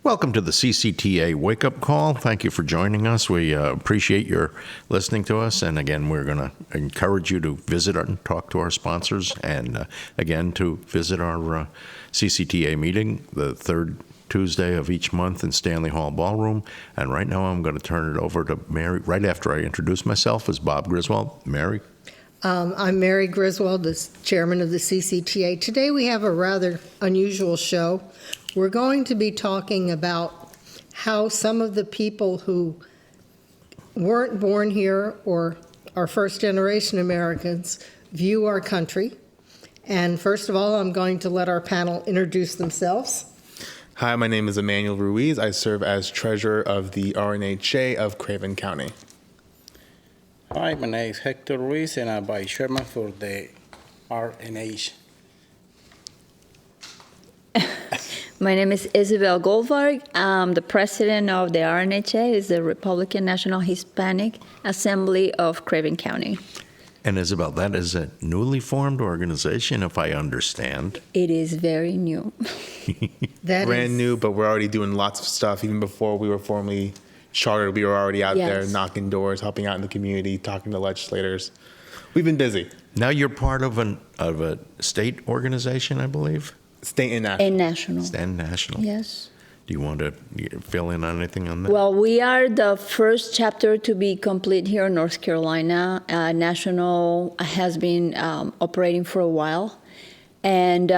Welcome to the CCTA Wake-Up Call. Thank you for joining us. We appreciate your listening to us. And again, we're going to encourage you to visit and talk to our sponsors. And again, to visit our CCTA meeting, the third Tuesday of each month in Stanley Hall Ballroom. And right now, I'm going to turn it over to Mary. Right after I introduce myself as Bob Griswold. Mary? I'm Mary Griswold, the chairman of the CCTA. Today we have a rather unusual show. We're going to be talking about how some of the people who weren't born here or are first-generation Americans view our country. And first of all, I'm going to let our panel introduce themselves. Hi, my name is Emmanuel Ruiz. I serve as treasurer of the RNHA of Craven County. Hi, my name is Hector Ruiz, and I'm vice chairman for the RNH. My name is Isabel Goldberg. I'm the president of the RNHA, is the Republican National Hispanic Assembly of Craven County. And Isabel, that is a newly formed organization, if I understand. It is very new. Brand new, but we're already doing lots of stuff. Even before we were formally chartered, we were already out there knocking doors, helping out in the community, talking to legislators. We've been busy. Now you're part of a state organization, I believe? State and national. And national. State and national. Yes. Do you want to fill in on anything on that? Well, we are the first chapter to be complete here in North Carolina. National has been operating for a while. And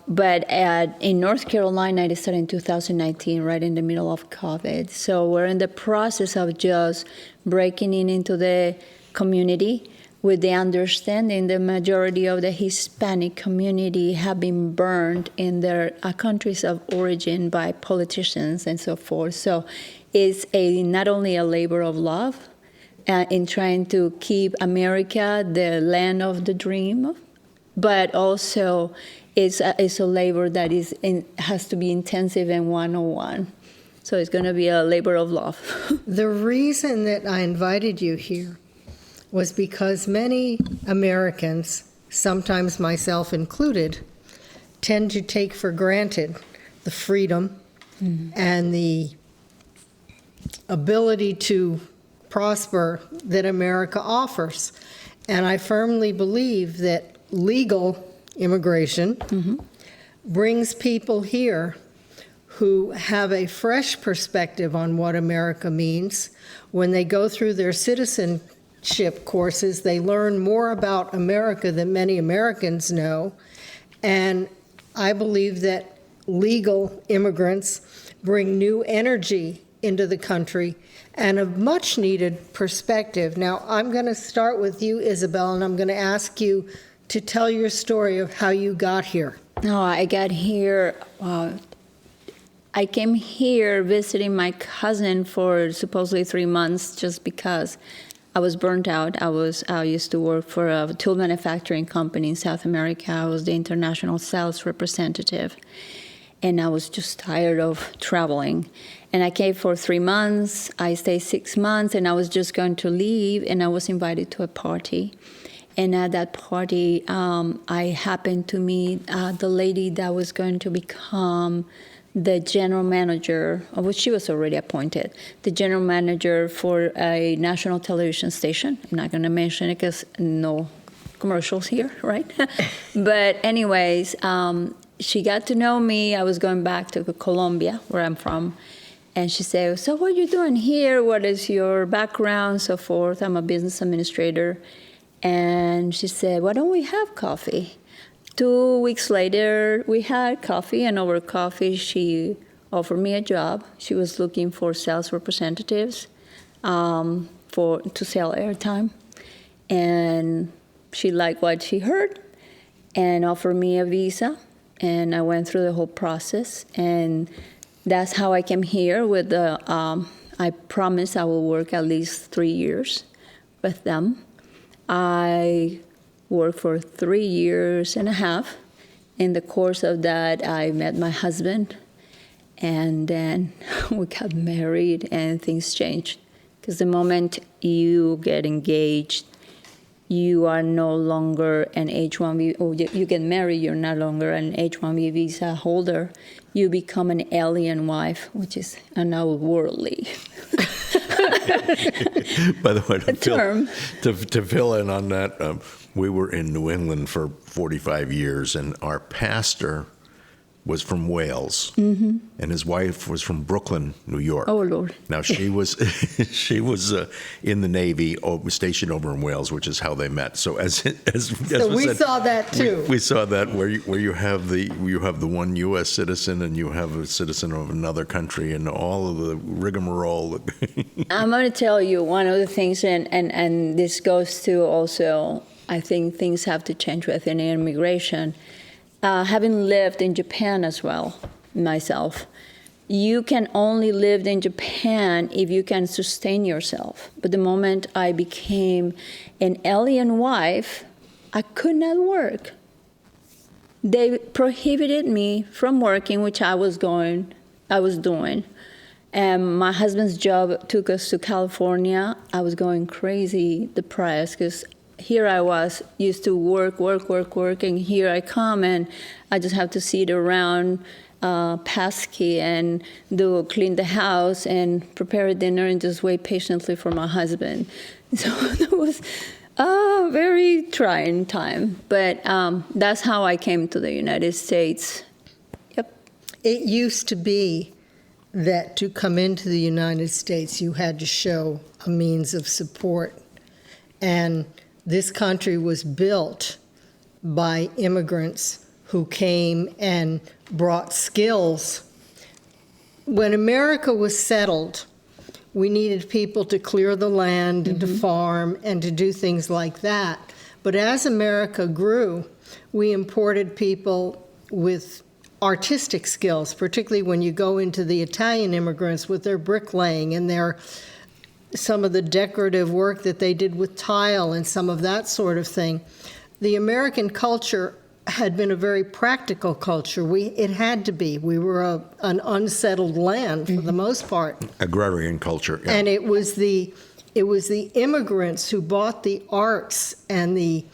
but in North Carolina, it started in 2019, right in the middle of COVID. So we're in the process of just breaking into the community with the understanding the majority of the Hispanic community have been burned in their countries of origin by politicians and so forth. So it's not only a labor of love in trying to keep America the land of the dream, but also it's a labor that has to be intensive and one-on-one. So it's going to be a labor of love. The reason that I invited you here was because many Americans, sometimes myself included, tend to take for granted the freedom and the ability to prosper that America offers. And I firmly believe that legal immigration brings people here who have a fresh perspective on what America means. When they go through their citizenship courses, they learn more about America than many Americans know. And I believe that legal immigrants bring new energy into the country and a much needed perspective. Now, I'm going to start with you, Isabel, and I'm going to ask you to tell your story of how you got here. No, I got here, I came here visiting my cousin for supposedly 3 months just because I was burnt out. I used to work for a tool manufacturing company in South America. I was the international sales representative, and I was just tired of traveling. And I came for 3 months. I stayed 6 months, and I was just going to leave, and I was invited to a party. And at that party, I happened to meet the lady that was going to become the general manager, of which she was already appointed, the general manager for a national television station. I'm not going to mention it because no commercials here, right? But anyways, she got to know me. I was going back to Colombia, where I'm from. And she said, so what are you doing here? What is your background, so forth? I'm a business administrator. And she said, why don't we have coffee? 2 weeks later, we had coffee, and over coffee, she offered me a job. She was looking for sales representatives to sell airtime, and she liked what she heard and offered me a visa, and I went through the whole process, and that's how I came here with the, I promised I will work at least 3 years with them. I worked for 3 years and a half. In the course of that, I met my husband, and then we got married, and things changed. Because the moment you get engaged, you are no longer an H-1B, or you get married, you're no longer an H-1B visa holder. You become an alien wife, which is an outworldly By the way, term. to fill in on that, we were in New England for 45 years, and our pastor was from Wales, and his wife was from Brooklyn, New York. Oh, Lord. Now she was in the Navy, stationed over in Wales, which is how they met. So as So we saw that too. We saw that where you have the one U.S. citizen and you have a citizen of another country and all of the rigmarole. I'm going to tell you one of the things, and this goes to also, I think things have to change within immigration. Having lived in Japan as well, myself, you can only live in Japan if you can sustain yourself. But the moment I became an alien wife, I could not work. They prohibited me from working, which I was doing. And my husband's job took us to California. I was going crazy, depressed, because here I was, used to work, and here I come, and I just have to sit around pesky and clean the house and prepare a dinner and just wait patiently for my husband. So it was a very trying time, but that's how I came to the United States. Yep. It used to be that to come into the United States, you had to show a means of support. And this country was built by immigrants who came and brought skills. When America was settled, we needed people to clear the land and to farm and to do things like that. But as America grew, we imported people with artistic skills, particularly when you go into the Italian immigrants with their bricklaying and some of the decorative work that they did with tile and some of that sort of thing. The American culture had been a very practical culture. It had to be. We were an unsettled land for the most part. Agrarian culture. Yeah. And it was the immigrants who bought the arts and the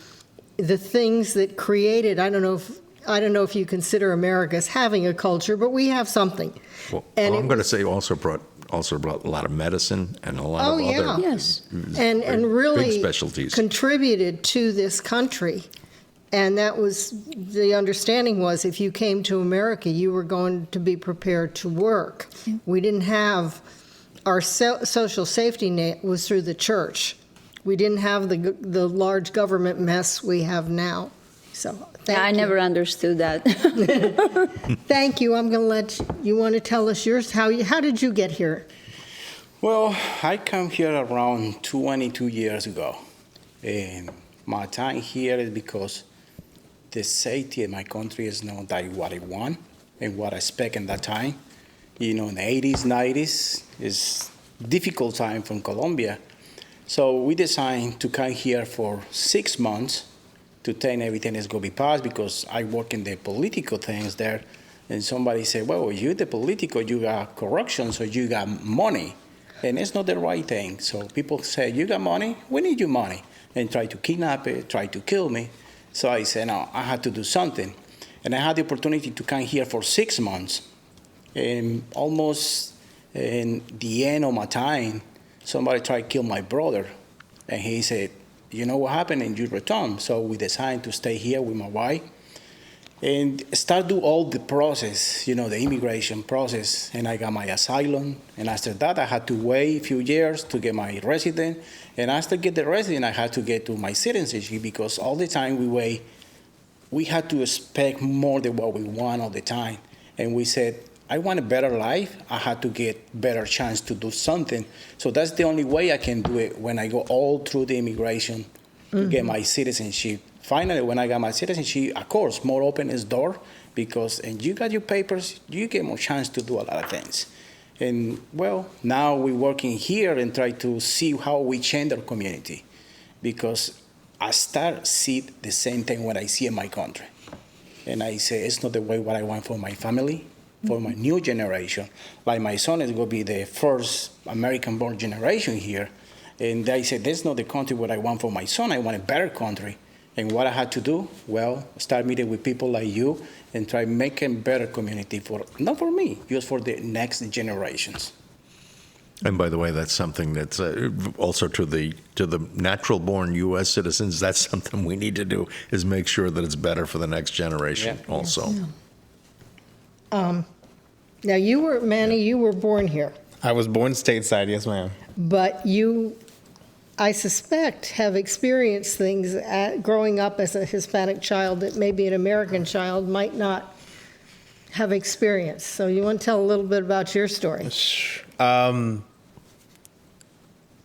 things that created. I don't know if you consider America as having a culture, but we have something. Well, And I'm going to say also brought a lot of medicine and a lot of other Yes. and really big specialties. contributed to this country. And that was, the understanding was, if you came to America, you were going to be prepared to work. We didn't have, our social safety net was through the church. We didn't have the large government mess we have now. So thank I you. never understood that. Thank you. I'm going to you want to tell us yours? How did you get here? Well, I came here around 22 years ago. And my time here is because the safety in my country is not like what I want and what I expect in that time. You know, in the 80s, 90s, is difficult time from Colombia. So we decided to come here for 6 months to think everything is going to be passed, because I work in the political things there. And somebody said, well, you the political, you got corruption, so you got money. And it's not the right thing. So people say, you got money? We need your money. And try to kidnap it, try to kill me. So I said, no, I had to do something. And I had the opportunity to come here for 6 months. And almost in the end of my time, somebody tried to kill my brother. And he said, you know what happened, and you return. So we decided to stay here with my wife and start do all the process, you know, the immigration process. And I got my asylum. And after that, I had to wait a few years to get my resident. And after get the resident, I had to get to my citizenship, because all the time we wait, we had to expect more than what we want all the time. And we said, I want a better life. I had to get better chance to do something. So that's the only way I can do it, when I go all through the immigration to get my citizenship. Finally, when I got my citizenship, of course, more open is door, because and you got your papers, you get more chance to do a lot of things. And well, now we're working here and try to see how we change our community, because I start see the same thing what I see in my country. And I say, it's not the way what I want for my family, for my new generation. Like my son is going to be the first American-born generation here. And I said, that's not the country what I want for my son. I want a better country. And what I had to do, well, start meeting with people like you and try making better community for, not for me, just for the next generations. And by the way, that's something that's also to the natural-born U.S. citizens. That's something we need to do, is make sure that it's better for the next generation. Yeah. Also. Now, Manny, you were born here, I was born stateside, yes, ma'am. but you, I suspect, have experienced things growing up as a Hispanic child that maybe an American child might not have experienced. So you want to tell a little bit about your story?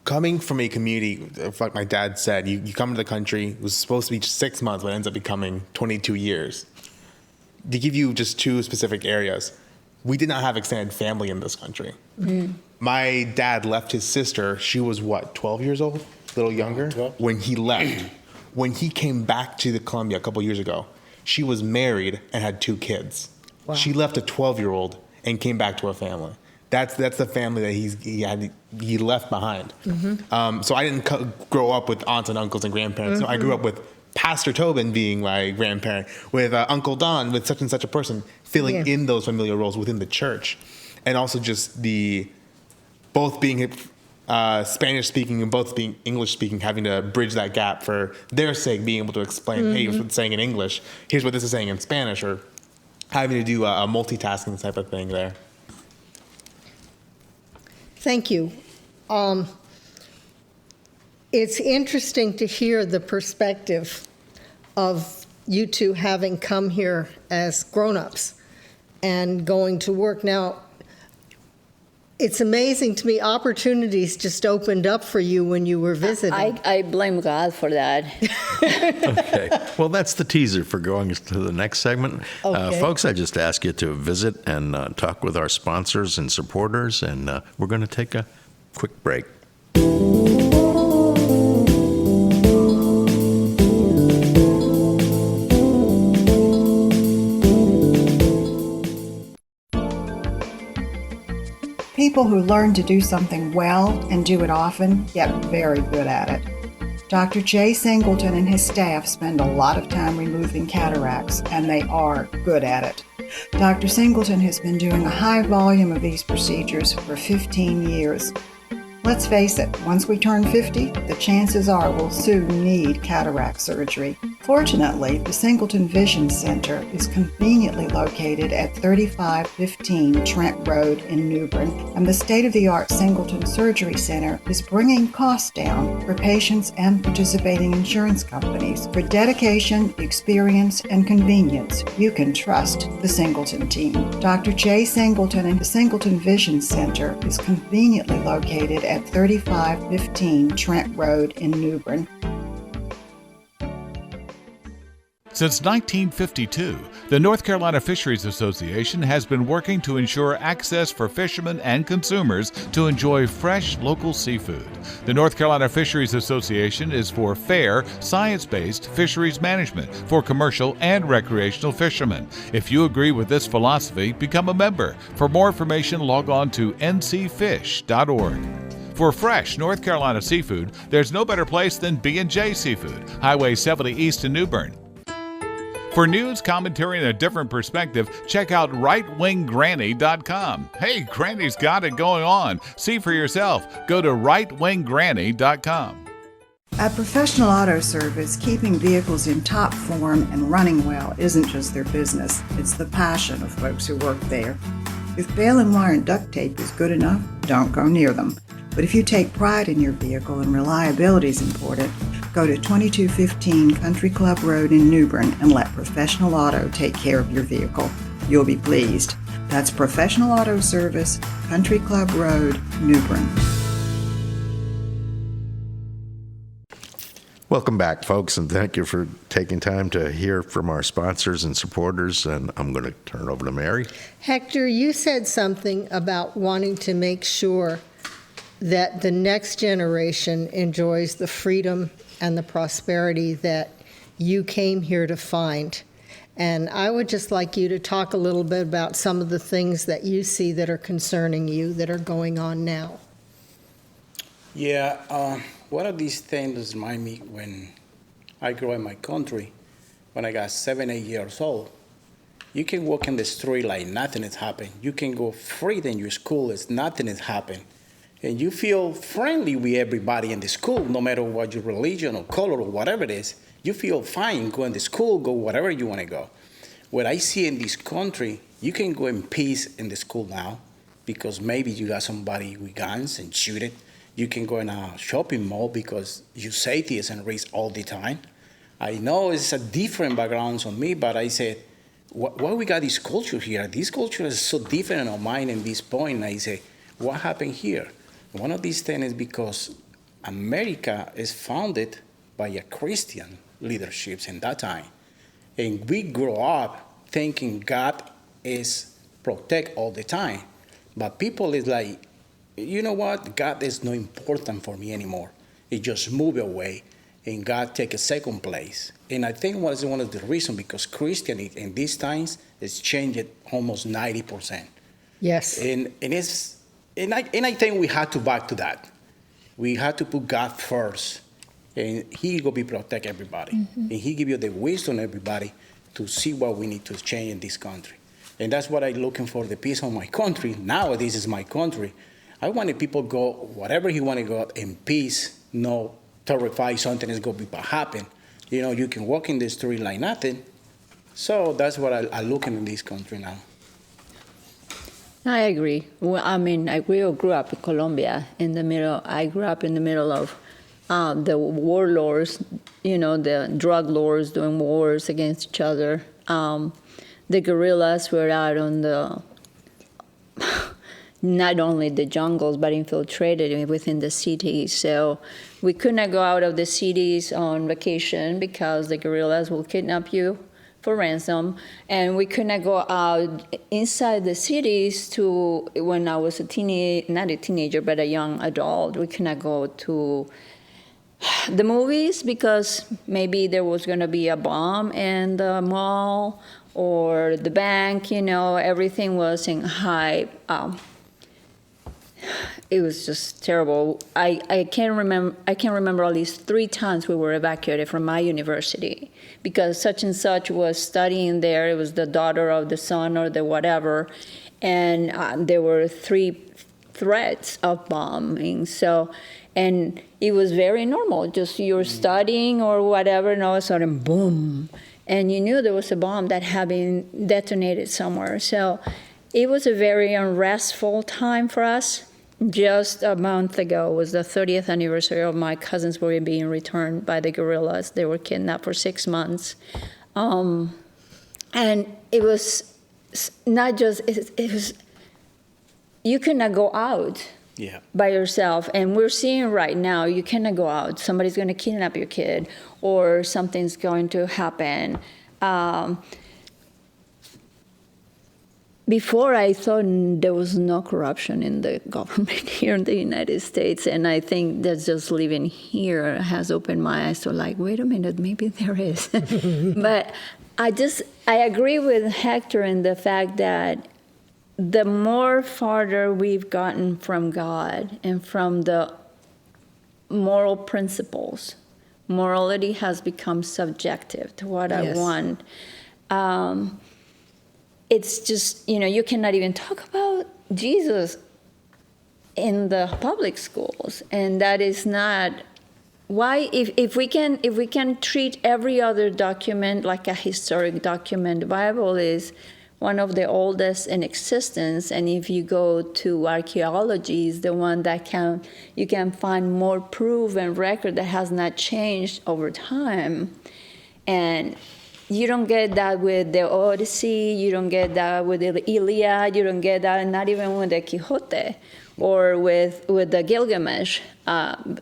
Coming from a community, like my dad said, you come to the country, it was supposed to be just 6 months, but it ends up becoming 22 years. To give you just two specific areas, we did not have extended family in this country. Mm. My dad left his sister, she was what, 12 years old? A little younger? 12. When he left. When he came back to the Columbia a couple years ago, she was married and had 2 kids. Wow. She left a 12-year-old and came back to a family. That's the family that he left behind. Mm-hmm. So I didn't grow up with aunts and uncles and grandparents. Mm-hmm. No, I grew up with Pastor Tobin being my grandparent, with Uncle Don, with such and such a person, filling in those familial roles within the church, and also just both being Spanish speaking and both being English speaking, having to bridge that gap for their sake, being able to explain, hey, here's what it's saying in English, here's what this is saying in Spanish, or having to do a multitasking type of thing there. Thank you. It's interesting to hear the perspective of you two having come here as grown-ups and going to work. Now, it's amazing to me, opportunities just opened up for you when you were visiting. I blame God for that. Okay. Well, that's the teaser for going to the next segment. Okay. Folks, I just ask you to visit and talk with our sponsors and supporters, and we're going to take a quick break. People who learn to do something well and do it often get very good at it. Dr. Jay Singleton and his staff spend a lot of time removing cataracts, and they are good at it. Dr. Singleton has been doing a high volume of these procedures for 15 years. Let's face it, once we turn 50, the chances are we'll soon need cataract surgery. Fortunately, the Singleton Vision Center is conveniently located at 3515 Trent Road in New Bern, and the state-of-the-art Singleton Surgery Center is bringing costs down for patients and participating insurance companies. For dedication, experience, and convenience, you can trust the Singleton team. Dr. Jay Singleton and the Singleton Vision Center is conveniently located at 3515 Trent Road in New Bern. Since 1952, the North Carolina Fisheries Association has been working to ensure access for fishermen and consumers to enjoy fresh local seafood. The North Carolina Fisheries Association is for fair, science-based fisheries management for commercial and recreational fishermen. If you agree with this philosophy, become a member. For more information, log on to ncfish.org. For fresh North Carolina seafood, there's no better place than B&J Seafood, Highway 70 East in New Bern. For news, commentary, and a different perspective, check out rightwinggranny.com. Hey, Granny's got it going on. See for yourself. Go to rightwinggranny.com. At Professional Auto Service, keeping vehicles in top form and running well isn't just their business. It's the passion of folks who work there. If baling wire and duct tape is good enough, don't go near them. But if you take pride in your vehicle and reliability is important, go to 2215 Country Club Road in New Bern and let Professional Auto take care of your vehicle. You'll be pleased. That's Professional Auto Service, Country Club Road, New Bern. Welcome back, folks, and thank you for taking time to hear from our sponsors and supporters. And I'm going to turn it over to Mary. Hector, you said something about wanting to make sure that the next generation enjoys the freedom and the prosperity that you came here to find. And I would just like you to talk a little bit about some of the things that you see that are concerning you that are going on now. Yeah, one of these things remind me when I grew in my country, when I got 7, 8 years old. You can walk in the street like nothing is happening. You can go free in your school as nothing is happening. And you feel friendly with everybody in the school, no matter what your religion or color or whatever it is. You feel fine going to school, go wherever you want to go. What I see in this country, you can go in peace in the school now because maybe you got somebody with guns and shoot it. You can go in a shopping mall because your safety is in risk all the time. I know it's a different background on me, but I said, why we got this culture here? This culture is so different on mine in this point. And I say, what happened here? One of these things is because America is founded by a Christian leaderships in that time. And we grow up thinking God is protect all the time. But people is like, you know what? God is not important for me anymore. It just moved away and God take a second place. And I think was one of the reasons because Christianity in these times has changed almost 90%. Yes. And I think we had to back to that. We had to put God first. And He will be protect everybody. Mm-hmm. And He give you the wisdom everybody to see what we need to change in this country. And that's what I'm looking for, the peace of my country. Now this is my country. I want people go whatever He want to go in peace, no terrified something is going to happen. You know, you can walk in the street like nothing. So that's what I'm looking in this country now. I agree. Well, I mean, we all grew up in Colombia. I grew up in the middle of the warlords, the drug lords doing wars against each other. The guerrillas were out on the, not only the jungles, but infiltrated within the cities. So we could not go out of the cities on vacation because the guerrillas will kidnap you for ransom. And we could not go out inside the cities to, when I was not a teenager, but a young adult, we could not go to the movies because maybe there was going to be a bomb in the mall or the bank, everything was in high. It was just terrible. I can remember at least 3 times we were evacuated from my university because such and such was studying there. It was the daughter of the son or the whatever, and there were 3 threats of bombing. So, and it was very normal. Just you're studying or whatever, and all of a sudden, boom, and you knew there was a bomb that had been detonated somewhere. So, it was a very unrestful time for us. Just a month ago was the 30th anniversary of my cousins were being returned by the guerrillas. They were kidnapped for 6 months. And it was not just, it was, you cannot go out by yourself. And we're seeing right now, you cannot go out. Somebody's going to kidnap your kid or something's going to happen. Before, I thought there was no corruption in the government here in the United States, and I think that just living here has opened my eyes to wait a minute, maybe there is. But I agree with Hector in the fact that the more farther we've gotten from God and from the moral principles, morality has become subjective to what I want. It's just, you cannot even talk about Jesus in the public schools. And that is not why, if we can treat every other document like a historic document, the Bible is one of the oldest in existence. And if you go to archaeology, is the one that you can find more proof and record that has not changed over time. And you don't get that with the Odyssey, you don't get that with the Iliad, you don't get that not even with the Quixote or with the Gilgamesh.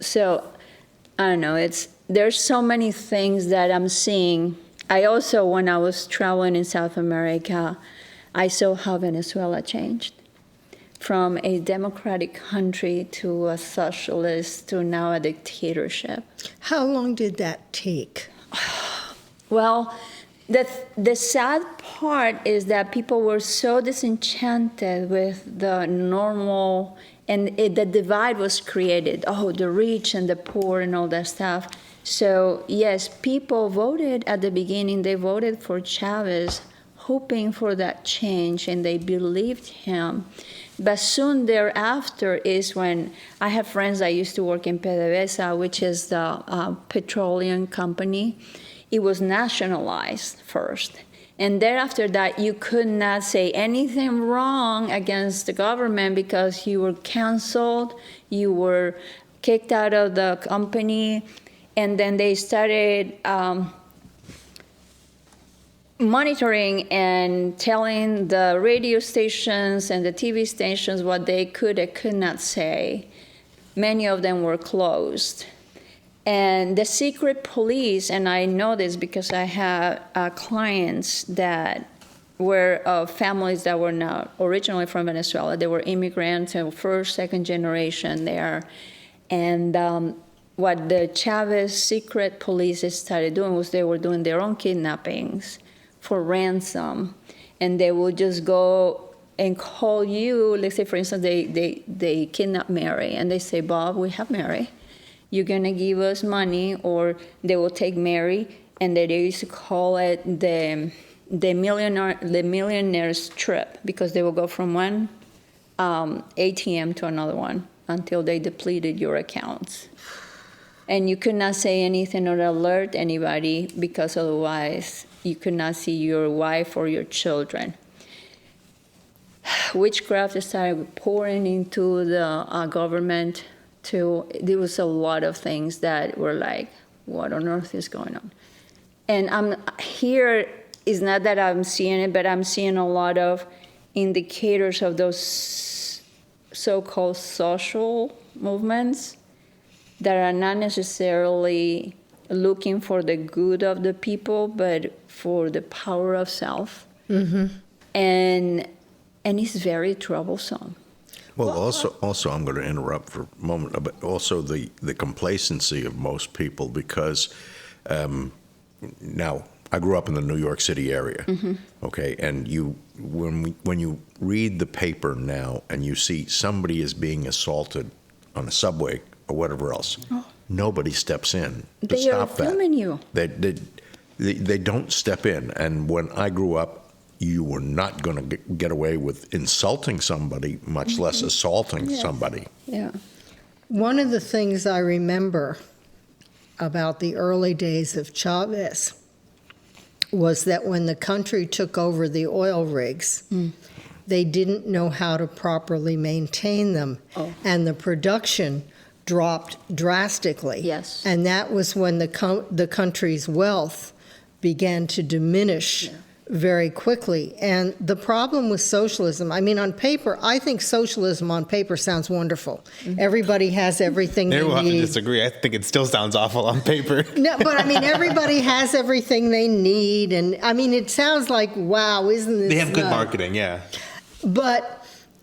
So, I don't know, there's so many things that I'm seeing. I also, when I was traveling in South America, I saw how Venezuela changed from a democratic country to a socialist to now a dictatorship. How long did that take? Well, the sad part is that people were so disenchanted with the normal And the divide was created. Oh, the rich and the poor and all that stuff. So yes, people voted at the beginning. They voted for Chavez, hoping for that change, and they believed him. But soon thereafter is when I have friends that used to work in PDVSA, which is the petroleum company. It was nationalized first. And thereafter that, you could not say anything wrong against the government because you were canceled, you were kicked out of the company, and then they started monitoring and telling the radio stations and the TV stations what they could and could not say. Many of them were closed. And the secret police, and I know this because I have clients that were of families that were not originally from Venezuela. They were immigrants, first, second generation there. And what the Chavez secret police started doing was they were doing their own kidnappings for ransom. And they would just go and call you. Let's say, for instance, they kidnap Mary, and they say, Bob, we have Mary. You're gonna give us money, or they will take Mary, and they used to call it the millionaire's trip, because they will go from one ATM to another one until they depleted your accounts. And you could not say anything or alert anybody, because otherwise you could not see your wife or your children. Witchcraft started pouring into the government. There was a lot of things that were like, what on earth is going on? And I'm here, is not that I'm seeing it, but I'm seeing a lot of indicators of those so-called social movements that are not necessarily looking for the good of the people, but for the power of self. Mm-hmm. And it's very troublesome. Well, also, I'm going to interrupt for a moment, but also the complacency of most people, because now I grew up in the New York City area, mm-hmm. Okay, and when you read the paper now and you see somebody is being assaulted on a subway or whatever else, nobody steps in to stop that. They are filming you. They don't step in, and when I grew up, you were not going to get away with insulting somebody, much mm-hmm. less assaulting somebody. Yeah. One of the things I remember about the early days of Chavez was that when the country took over the oil rigs, they didn't know how to properly maintain them, and the production dropped drastically. Yes. And that was when the country's wealth began to diminish very quickly. And the problem with socialism, I mean, on paper, I think socialism on paper sounds wonderful. Mm-hmm. Everybody has everything they need. We'll have to disagree. I think it still sounds awful on paper. No, but I mean, everybody has everything they need. And I mean, it sounds like, wow, isn't this They have good nuts? marketing, yeah. But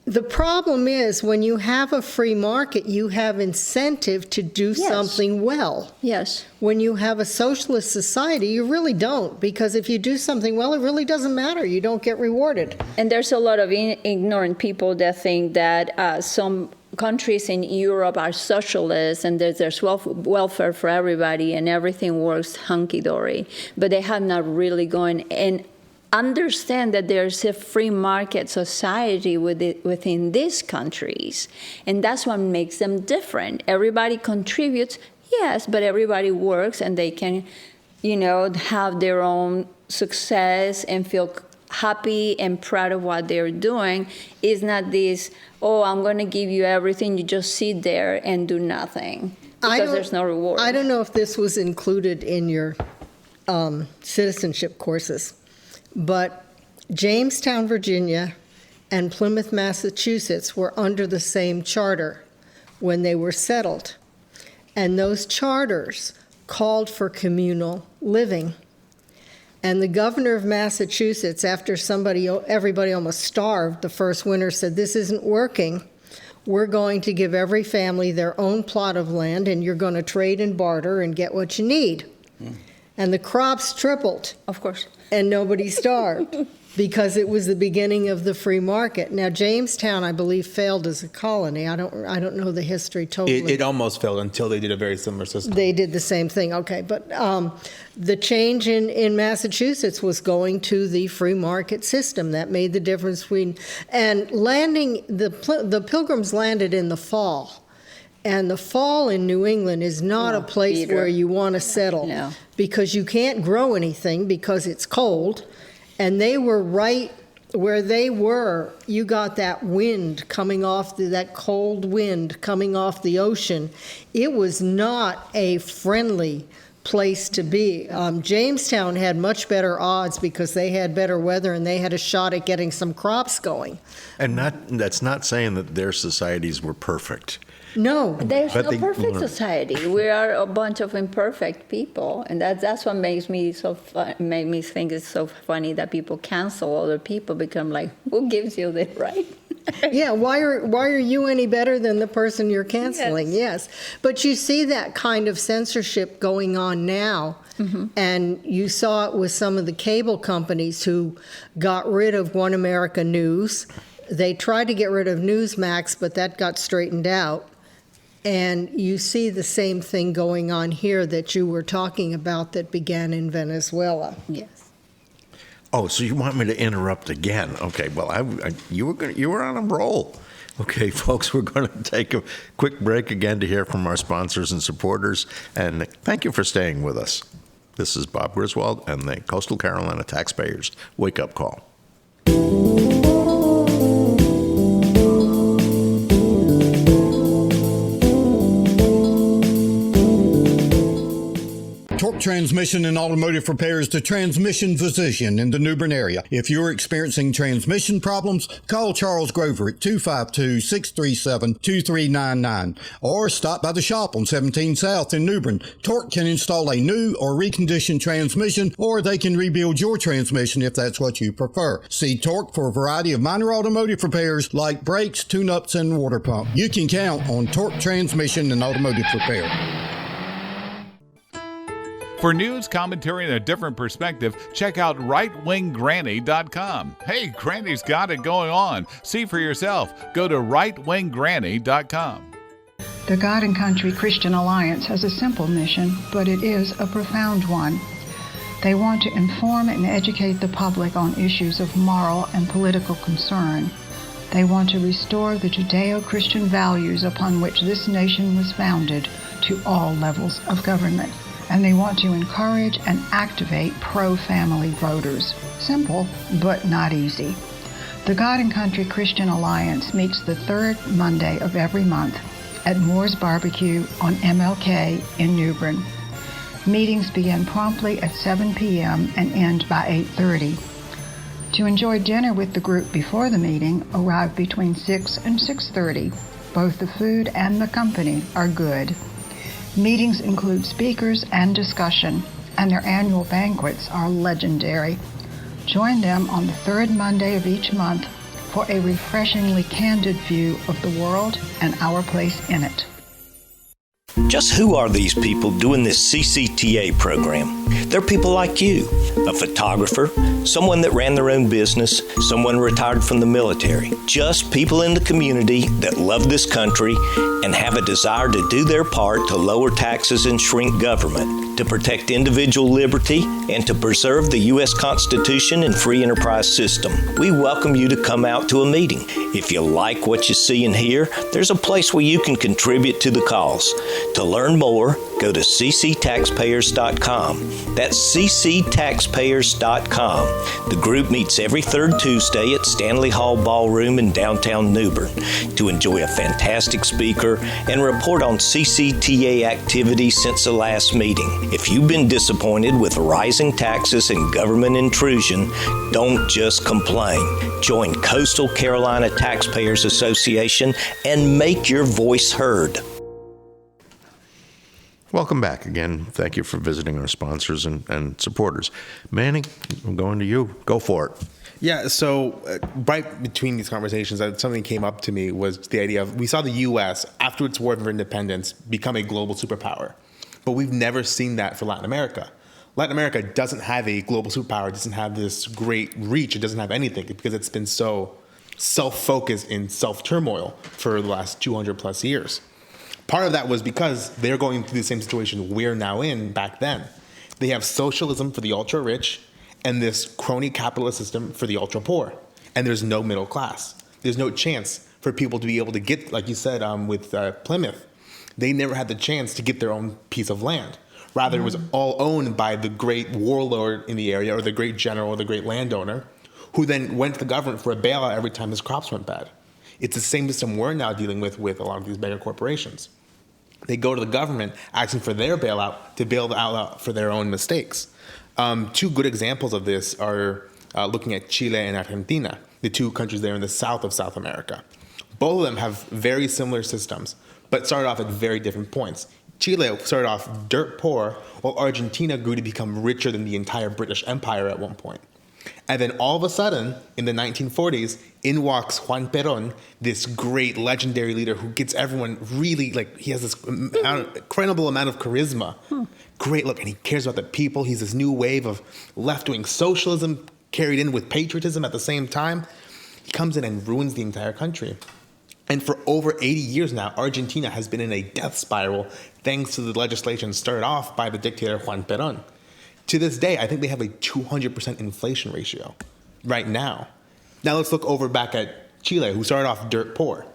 the problem is, when you have a free market, you have incentive to do something well. Yes. When you have a socialist society, you really don't, because if you do something well, it really doesn't matter. You don't get rewarded. And there's a lot of ignorant people that think that some countries in Europe are socialist and there's welfare for everybody and everything works hunky-dory. But they have not really gone and understand that there's a free market society within these countries. And that's what makes them different. Everybody contributes, yes, but everybody works and they can, have their own success and feel happy and proud of what they're doing. It's not this, I'm going to give you everything, you just sit there and do nothing because there's no reward. I don't know if this was included in your citizenship courses, but Jamestown, Virginia, and Plymouth, Massachusetts were under the same charter when they were settled. And those charters called for communal living. And the governor of Massachusetts, after everybody almost starved the first winter, said, this isn't working. We're going to give every family their own plot of land, and you're going to trade and barter and get what you need. And the crops tripled. Of course. And nobody starved. because it was the beginning of the free market. Now, Jamestown, I believe, failed as a colony. I don't know the history totally. It almost failed until they did a very similar system. They did the same thing, okay. But the change in Massachusetts was going to the free market system. That made the difference between, and landing, the Pilgrims landed in the fall. And the fall in New England is not a place Peter. where you want to settle. No. Because you can't grow anything because it's cold. And they were right where they were. You got that wind coming off, that cold wind coming off the ocean. It was not a friendly place to be. Jamestown had much better odds because they had better weather and they had a shot at getting some crops going. And that's not saying that their societies were perfect. No. There's But no they perfect learn. society. We are a bunch of imperfect people, and that's what makes me make me think it's so funny that people cancel other people. Become like, who gives you the right? Yeah, why are you any better than the person you're canceling? Yes. But you see that kind of censorship going on now. And you saw it with some of the cable companies who got rid of One America News. They tried to get rid of Newsmax, but that got straightened out. And you see the same thing going on here that you were talking about that began in Venezuela. Yes. Oh, so you want me to interrupt again? Okay, well, you were on a roll. Okay, folks, we're going to take a quick break again to hear from our sponsors and supporters. And thank you for staying with us. This is Bob Griswold and the Coastal Carolina Taxpayers Wake Up Call. Torque Transmission and Automotive Repair is the transmission physician in the New Bern area. If you're experiencing transmission problems, call Charles Grover at 252-637-2399 or stop by the shop on 17 South in New Bern. Torque can install a new or reconditioned transmission, or they can rebuild your transmission if that's what you prefer. See Torque for a variety of minor automotive repairs like brakes, tune-ups, and water pump. You can count on Torque Transmission and Automotive Repair. For news, commentary, and a different perspective, check out rightwinggranny.com. Hey, Granny's got it going on. See for yourself. Go to rightwinggranny.com. The God and Country Christian Alliance has a simple mission, but it is a profound one. They want to inform and educate the public on issues of moral and political concern. They want to restore the Judeo-Christian values upon which this nation was founded to all levels of government. And they want to encourage and activate pro-family voters. Simple, but not easy. The God and Country Christian Alliance meets the third Monday of every month at Moore's Barbecue on MLK in New Bern. Meetings begin promptly at 7 p.m. and end by 8:30. To enjoy dinner with the group before the meeting, arrive between 6 and 6:30. Both the food and the company are good. Meetings include speakers and discussion, and their annual banquets are legendary. Join them on the third Monday of each month for a refreshingly candid view of the world and our place in it. Just who are these people doing this CCTA program? They're people like you, a photographer, someone that ran their own business, someone retired from the military. Just people in the community that love this country and have a desire to do their part to lower taxes and shrink government, to protect individual liberty, and to preserve the U.S. Constitution and free enterprise system. We welcome you to come out to a meeting. If you like what you see and hear, there's a place where you can contribute to the cause. To learn more, go to cctaxpayers.com. That's cctaxpayers.com. The group meets every third Tuesday at Stanley Hall Ballroom in downtown New Bern to enjoy a fantastic speaker and report on CCTA activities since the last meeting. If you've been disappointed with rising taxes and government intrusion, don't just complain. Join Coastal Carolina Taxpayers Association and make your voice heard. Welcome back again. Thank you for visiting our sponsors and supporters. Manny, I'm going to you. Go for it. Yeah, so right between these conversations, something came up to me was the idea of, we saw the U.S., after its war for independence, become a global superpower. But we've never seen that for Latin America. Latin America doesn't have a global superpower, it doesn't have this great reach, it doesn't have anything because it's been so self-focused in self-turmoil for the last 200 plus years. Part of that was because they're going through the same situation we're now in back then. They have socialism for the ultra-rich and this crony capitalist system for the ultra-poor. And there's no middle class. There's no chance for people to be able to get, like you said with Plymouth, they never had the chance to get their own piece of land. Rather, it was all owned by the great warlord in the area or the great general or the great landowner who then went to the government for a bailout every time his crops went bad. It's the same system we're now dealing with a lot of these mega corporations. They go to the government asking for their bailout to bail out for their own mistakes. Two good examples of this are looking at Chile and Argentina, the two countries there in the south of South America. Both of them have very similar systems, but started off at very different points. Chile started off dirt poor, while Argentina grew to become richer than the entire British Empire at one point. And then all of a sudden, in the 1940s, in walks Juan Perón, this great legendary leader who gets everyone really, he has this incredible amount of charisma. Great look, and he cares about the people. He's this new wave of left-wing socialism carried in with patriotism at the same time. He comes in and ruins the entire country. And for over 80 years now, Argentina has been in a death spiral thanks to the legislation started off by the dictator Juan Perón. To this day, I think they have a 200% inflation ratio right now. Now let's look over back at Chile, who started off dirt poor.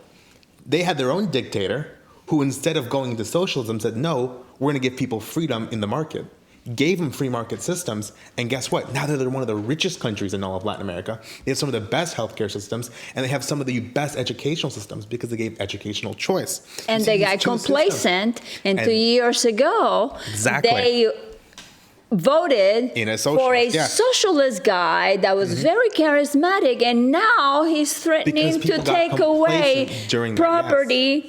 They had their own dictator who, instead of going into socialism, said, no, we're going to give people freedom in the market. Gave them free market systems, and guess what? Now they're one of the richest countries in all of Latin America. They have some of the best healthcare systems, and they have some of the best educational systems because they gave educational choice. And they got complacent, and 2 years ago, they voted for a socialist guy that was very charismatic, and now he's threatening to take away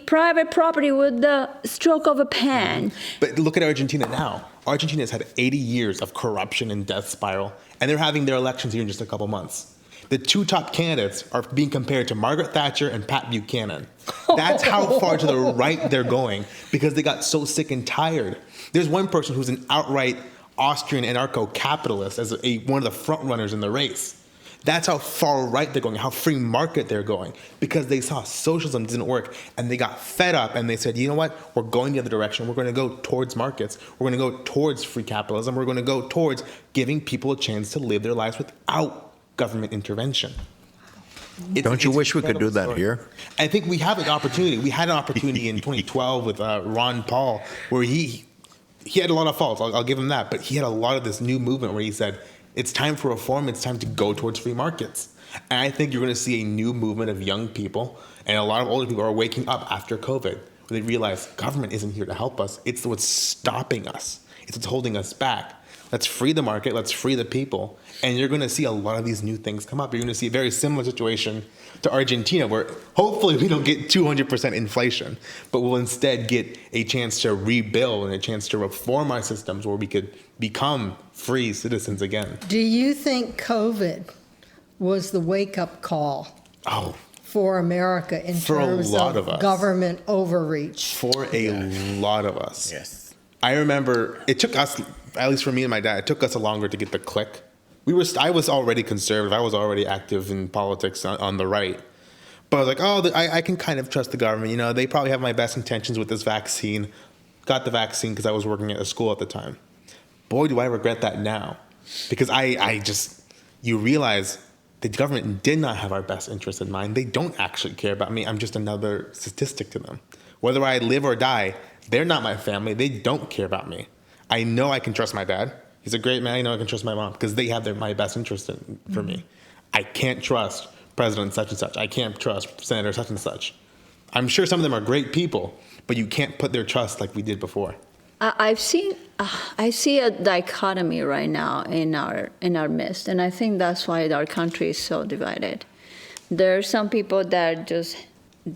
private property with the stroke of a pen. But look at Argentina now. Argentina has had 80 years of corruption and death spiral, and they're having their elections here in just a couple months. The two top candidates are being compared to Margaret Thatcher and Pat Buchanan. That's how far to the right they're going because they got so sick and tired. There's one person who's an outright Austrian anarcho-capitalist as one of the front runners in the race. That's how far right they're going, how free market they're going, because they saw socialism didn't work and they got fed up and they said, you know what, we're going the other direction. We're going to go towards markets. We're going to go towards free capitalism. We're going to go towards giving people a chance to live their lives without government intervention. Don't you wish we could do that here? I think we have an opportunity. We had an opportunity in 2012 with Ron Paul where he had a lot of faults, I'll give him that, but he had a lot of this new movement where he said, it's time for reform, it's time to go towards free markets. And I think you're going to see a new movement of young people, and a lot of older people are waking up after COVID, where they realize government isn't here to help us, it's what's stopping us, it's what's holding us back. Let's free the market, let's free the people, and you're going to see a lot of these new things come up. You're going to see a very similar situation to Argentina, where hopefully we don't get 200% inflation, but we'll instead get a chance to rebuild and a chance to reform our systems where we could become free citizens again. Do you think COVID was the wake-up call for America in terms of government overreach? For a lot of us. Yes. I remember it took us, at least for me and my dad, it took us longer to get the click. I was already conservative. I was already active in politics on the right. But I was like, I can kind of trust the government. You know, they probably have my best intentions with this vaccine. Got the vaccine because I was working at a school at the time. Boy, do I regret that now. Because you realize the government did not have our best interest in mind. They don't actually care about me. I'm just another statistic to them. Whether I live or die, they're not my family. They don't care about me. I know I can trust my dad. He's a great man. I know I can trust my mom because they have my best interest for me. I can't trust President such and such. I can't trust Senator such and such. I'm sure some of them are great people, but you can't put their trust like we did before. I see a dichotomy right now in our midst, and I think that's why our country is so divided. There are some people that just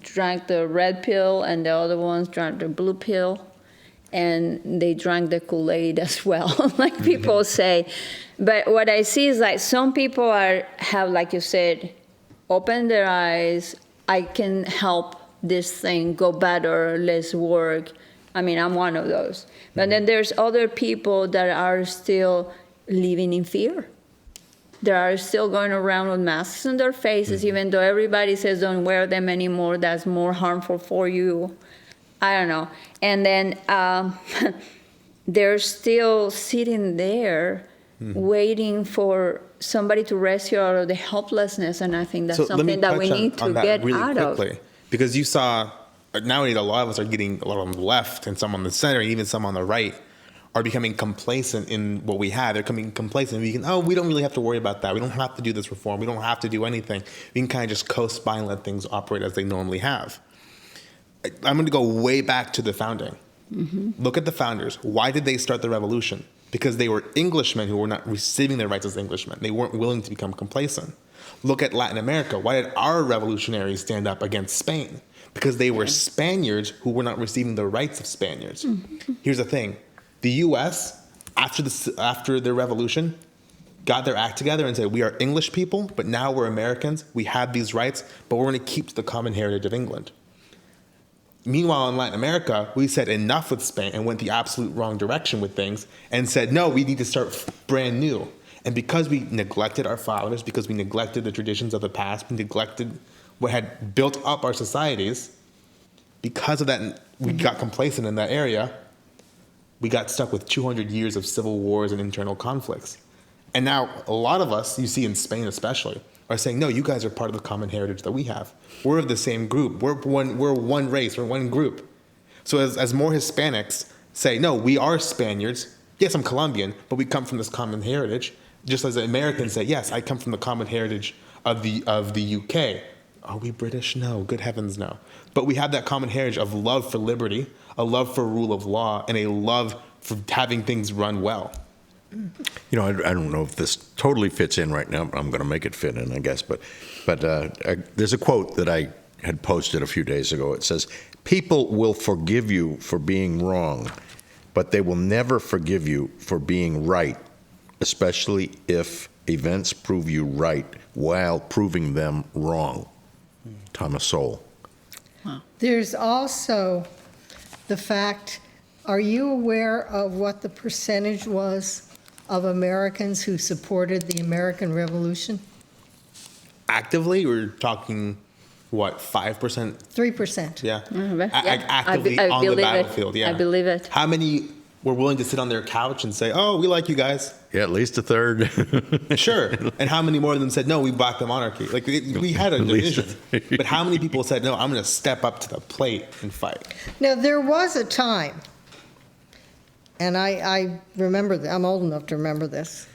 drank the red pill, and the other ones drank the blue pill. And they drank the Kool-Aid as well, like people say. But what I see is like some people have, like you said, opened their eyes. I can help this thing go better, let's work. I mean, I'm one of those. But then there's other people that are still living in fear. They are still going around with masks on their faces, even though everybody says don't wear them anymore. That's more harmful for you. I don't know. And then they're still sitting there waiting for somebody to rescue out of the helplessness. And I think that's So let me something that we touch need to on that get really out quickly, of. because you saw nowadays a lot of us are getting, a lot on the left and some on the center and even some on the right are becoming complacent in what we have. They're becoming complacent. We don't really have to worry about that. We don't have to do this reform. We don't have to do anything. We can kind of just coast by and let things operate as they normally have. I'm going to go way back to the founding. Look at the founders. Why did they start the revolution? Because they were Englishmen who were not receiving their rights as Englishmen. They weren't willing to become complacent. Look at Latin America. Why did our revolutionaries stand up against Spain? Because they were Spaniards who were not receiving the rights of Spaniards. Here's the thing. The U.S., after their revolution, got their act together and said, we are English people, but now we're Americans. We have these rights, but we're going to keep the common heritage of England. Meanwhile, in Latin America, we said enough with Spain and went the absolute wrong direction with things and said, no, we need to start brand new. And because we neglected our fathers, because we neglected the traditions of the past, we neglected what had built up our societies, because of that, we got complacent in that area. We got stuck with 200 years of civil wars and internal conflicts. And now a lot of us, you see in Spain especially, are saying, no, you guys are part of the common heritage that we have. We're of the same group. We're one race. We're one group. So as more Hispanics say, no, we are Spaniards. Yes, I'm Colombian, but we come from this common heritage. Just as Americans say, yes, I come from the common heritage of the UK. Are we British? No. Good heavens, no. But we have that common heritage of love for liberty, a love for rule of law, and a love for having things run well. You know, I don't know if this totally fits in right now, but I'm going to make it fit in, I guess. But there's a quote that I had posted a few days ago. It says, "People will forgive you for being wrong, but they will never forgive you for being right, especially if events prove you right while proving them wrong." Thomas Sowell. There's also the fact, are you aware of what the percentage was of Americans who supported the American Revolution? Actively, we're talking, what, 5%? 3%. Yeah. I On the believe battlefield, it. yeah. I believe it. How many were willing to sit on their couch and say, oh, we like you guys? Yeah, at least a third. Sure. And how many more of them said, no, we back the monarchy? Like, we had a division. But how many people said, no, I'm going to step up to the plate and fight? Now, there was a time, and I remember, I'm old enough to remember this,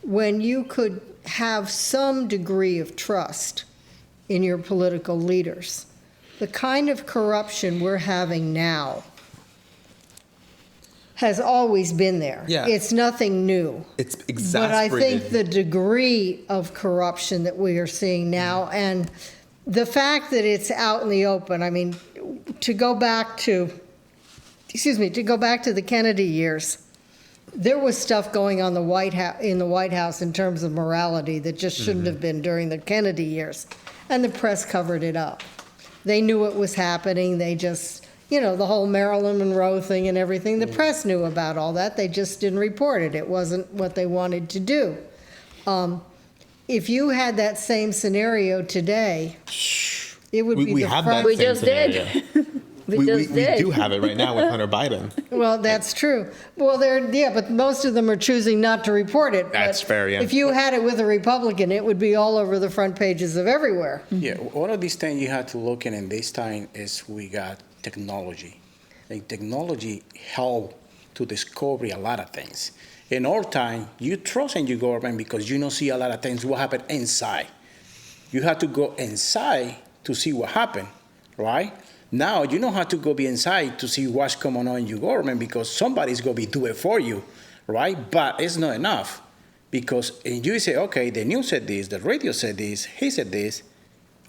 when you could have some degree of trust in your political leaders. The kind of corruption we're having now has always been there. Yeah. It's nothing new. It's But I exasperated. think the degree of corruption that we are seeing now, and the fact that it's out in the open, I mean, to go back to the Kennedy years, there was stuff going on in the White House in terms of morality that just shouldn't have been during the Kennedy years, and the press covered it up. They knew it was happening. They just, the whole Marilyn Monroe thing and everything, the press knew about all that. They just didn't report it. It wasn't what they wanted to do. If you had that same scenario today, it would be we the have front. that We same just scenario. did. We We do have it right now with Hunter Biden. Well, that's true. Well, but most of them are choosing not to report it. That's But fair, yeah. If you had it with a Republican, it would be all over the front pages of everywhere. Yeah, one of these things you have to look at in this time is we got technology. And technology helped to discover a lot of things. In our time, you trust in your government because you don't see a lot of things what happen inside. You have to go inside to see what happened, right? Now you don't have to go be inside to see what's going on in your government because somebody's going to be doing it for you, right? But it's not enough because you say, okay, the news said this, the radio said this, he said this.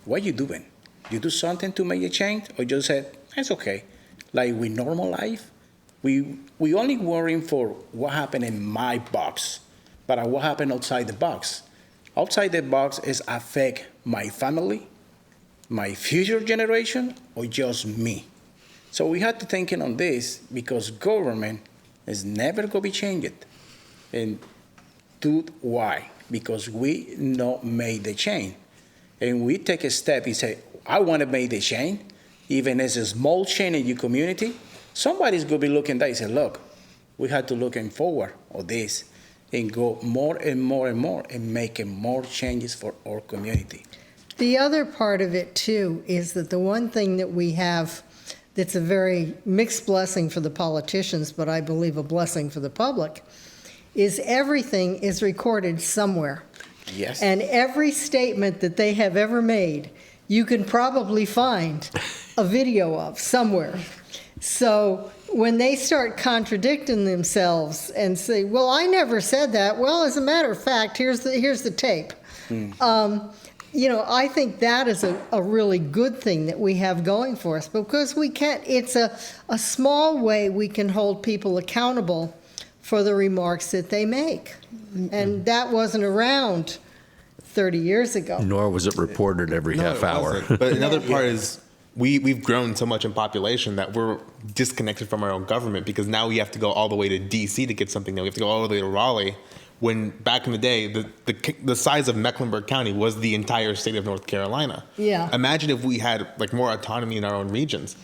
What are you doing? You do something to make a change, or just said it's okay? Like with normal life, we only worrying for what happened in my box, but what happened outside the box. Outside the box is affect my family, my future generation, or just me. So we had to thinking on this because government is never going to be changed. And why? Because we not made the change. And we take a step and say, I want to make the change, even as a small change in your community. Somebody's going to be looking at that and say, look, we have to look forward of this and go more and more and more and making more changes for our community. The other part of it, too, is that the one thing that we have that's a very mixed blessing for the politicians, but I believe a blessing for the public, is everything is recorded somewhere. Yes. And every statement that they have ever made, you can probably find a video of somewhere. So when they start contradicting themselves and say, well, I never said that. Well, as a matter of fact, here's the tape. I think that is a really good thing that we have going for us, because it's a small way we can hold people accountable for the remarks that they make. And that wasn't around 30 years ago. Nor was it reported every half it hour. wasn't. But another part is we've grown so much in population that we're disconnected from our own government, because now we have to go all the way to D.C. to get something. Now we have to go all the way to Raleigh. When back in the day, the size of Mecklenburg County was the entire state of North Carolina. Yeah. Imagine if we had more autonomy in our own regions.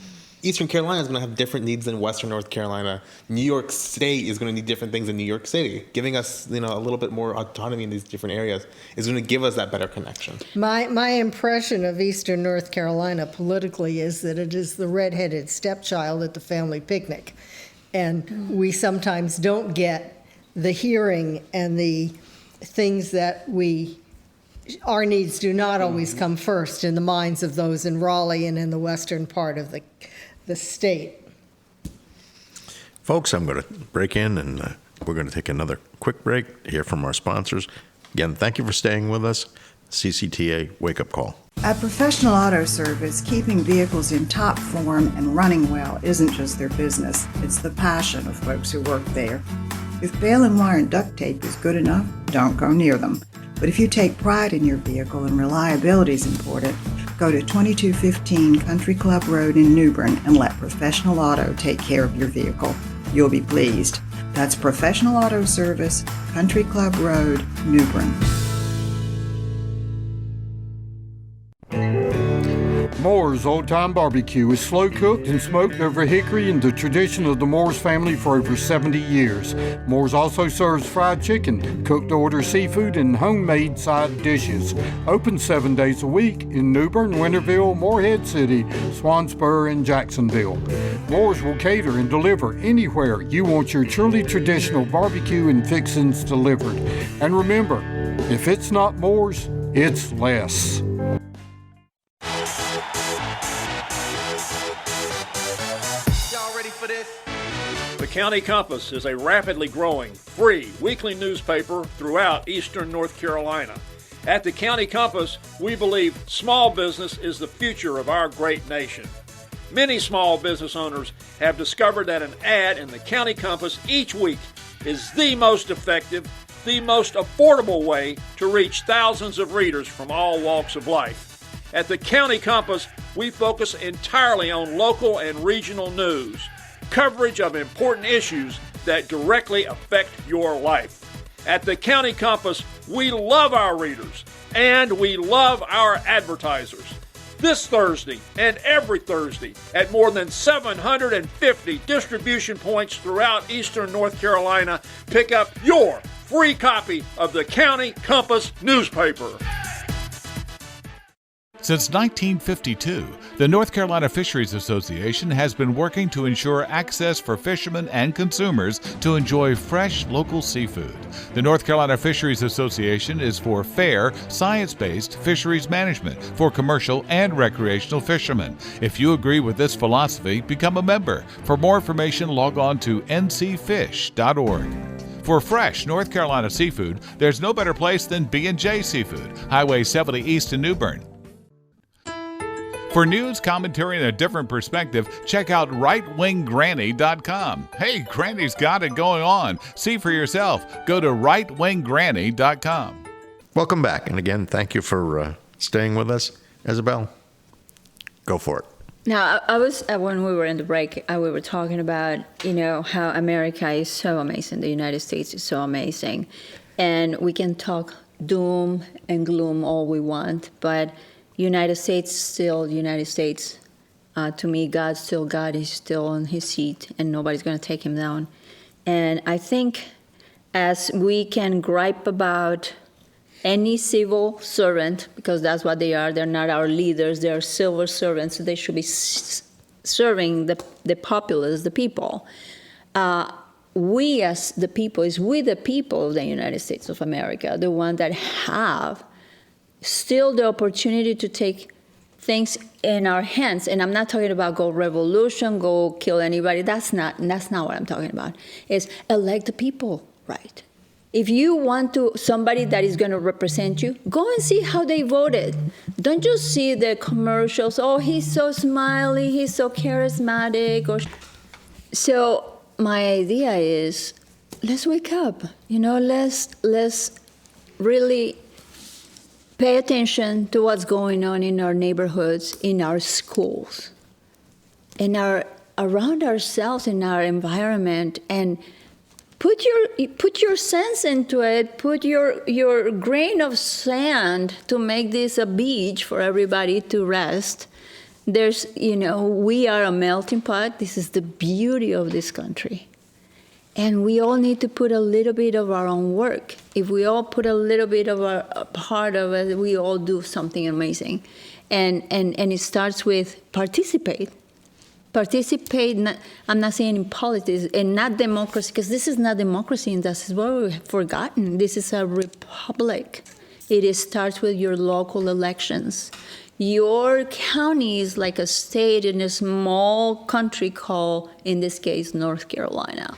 Eastern Carolina is going to have different needs than Western North Carolina. New York State is going to need different things than New York City. Giving us, a little bit more autonomy in these different areas is going to give us that better connection. My impression of Eastern North Carolina politically is that it is the redheaded stepchild at the family picnic. And we sometimes don't get the hearing and the things that our needs do not always come first in the minds of those in Raleigh and in the western part of the state. Folks, I'm going to break in and we're going to take another quick break to hear from our sponsors. Again, thank you for staying with us. CCTA Wake Up Call. At Professional Auto Service, keeping vehicles in top form and running well isn't just their business, it's the passion of folks who work there. If baling wire and duct tape is good enough, don't go near them. But if you take pride in your vehicle and reliability is important, go to 2215 Country Club Road in New Bern and let Professional Auto take care of your vehicle. You'll be pleased. That's Professional Auto Service, Country Club Road, New Bern. Moore's Old Time Barbecue is slow cooked and smoked over hickory in the tradition of the Moore's family for over 70 years. Moore's also serves fried chicken, cooked to order seafood, and homemade side dishes. Open 7 days a week in New Bern, Winterville, Morehead City, Swansboro, and Jacksonville. Moore's will cater and deliver anywhere you want your truly traditional barbecue and fixings delivered. And remember, if it's not Moore's, it's less. The County Compass is a rapidly growing, free weekly newspaper throughout eastern North Carolina. At the County Compass, we believe small business is the future of our great nation. Many small business owners have discovered that an ad in the County Compass each week is the most effective, the most affordable way to reach thousands of readers from all walks of life. At the County Compass, we focus entirely on local and regional news, coverage of important issues that directly affect your life. At the County Compass, we love our readers and we love our advertisers. This Thursday and every Thursday at more than 750 distribution points throughout eastern North Carolina, pick up your free copy of the County Compass newspaper. Since 1952, the North Carolina Fisheries Association has been working to ensure access for fishermen and consumers to enjoy fresh local seafood. The North Carolina Fisheries Association is for fair, science-based fisheries management for commercial and recreational fishermen. If you agree with this philosophy, become a member. For more information, log on to ncfish.org. For fresh North Carolina seafood, there's no better place than B&J Seafood, Highway 70 East in New Bern. For news, commentary, and a different perspective, check out rightwinggranny.com. Hey, Granny's got it going on. See for yourself. Go to rightwinggranny.com. Welcome back. And again, thank you for staying with us. Isabel, go for it. Now, I was when we were in the break, we were talking about how America is so amazing, the United States is so amazing, and we can talk doom and gloom all we want, but United States still United States. To me, God's still God. He's still on his seat, and nobody's going to take him down. And I think as we can gripe about any civil servant, because that's what they are, they're not our leaders, they're civil servants, they should be serving the populace, the people. We as the people, is we the people of the United States of America, the one that have still the opportunity to take things in our hands. And I'm not talking about go revolution, go kill anybody. That's not what I'm talking about. Is elect the people right. If you want somebody that is going to represent you, go and see how they voted. Don't just see the commercials. Oh, he's so smiley, he's so charismatic. So my idea is, let's wake up. Let's really pay attention to what's going on in our neighborhoods, in our schools, around ourselves, in our environment, and put your sense into it. Put your grain of sand to make this a beach for everybody to rest. We are a melting pot. This is the beauty of this country. And we all need to put a little bit of our own work. If we all put a little bit of our part of it, we all do something amazing. And it starts with participate. Participate, I'm not saying in politics, and not democracy, because this is not democracy, and that's what we've forgotten. This is a republic. It starts with your local elections. Your county is like a state in a small country called, in this case, North Carolina.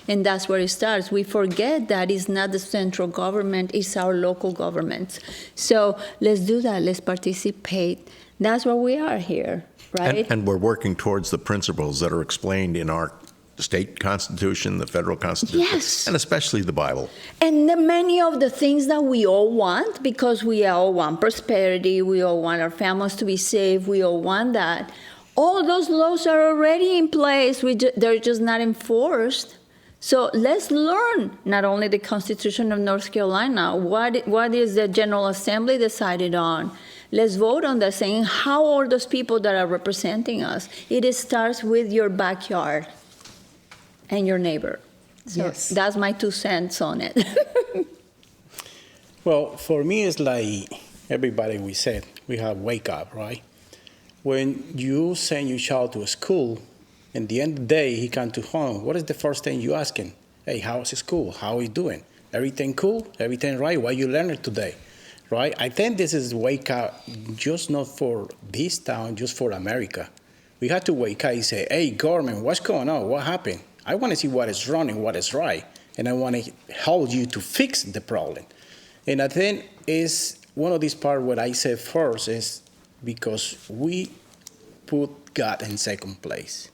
And that's where it starts. We forget that it's not the central government, it's our local governments. So let's do that, let's participate. That's why we are here, right? And we're working towards the principles that are explained in our state constitution, the federal constitution, yes, and especially the Bible. And many of the things that we all want, because we all want prosperity, we all want our families to be safe, we all want that. All those laws are already in place, they're just not enforced. So let's learn not only the Constitution of North Carolina, what is the General Assembly decided on. Let's vote on that, saying how are those people that are representing us. It starts with your backyard and your neighbor. So yes, that's my 2 cents on it. Well, for me, it's like everybody we said, we have wake up, right? When you send your child to a school, at the end of the day, he comes to home. What is the first thing you ask him? Hey, how's school? How are you doing? Everything cool? Everything right? What you learned today? Right? I think this is wake up, just not for this town, just for America. We have to wake up and say, hey, government, what's going on? What happened? I want to see what is wrong and what is right. And I want to help you to fix the problem. And I think is one of these parts what I said first is because we put God in second place.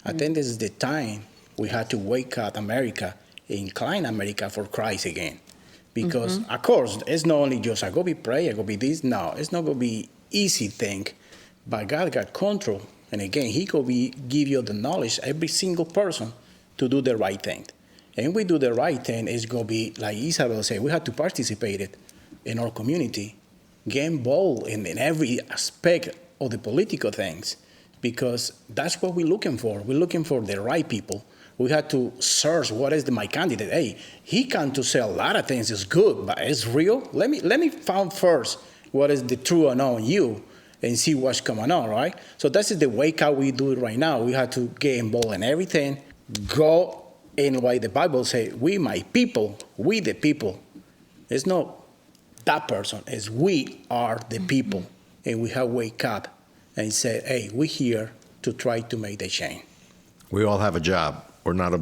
I think this is the time we have to wake up America, incline America for Christ again. Because, of course, it's not only just I go be pray, I go be this. No, it's not going to be easy thing. But God got control. And again, he could give you the knowledge, every single person, to do the right thing. And we do the right thing, it's going to be, like Isabel said, we have to participate it in our community, get involved in every aspect of the political things. Because that's what we're looking for. We're looking for the right people. We have to search what is my candidate. Hey, he can to say a lot of things. It's good, but it's real. Let me find first what is the true or not on you and see what's going on, right? So that's the wake up we do right now. We have to get involved in everything. Go in what the Bible says, we my people, we the people. It's not that person, it's we are the people. And we have wake up and say, hey, we're here to try to make the change. We all have a job. We're not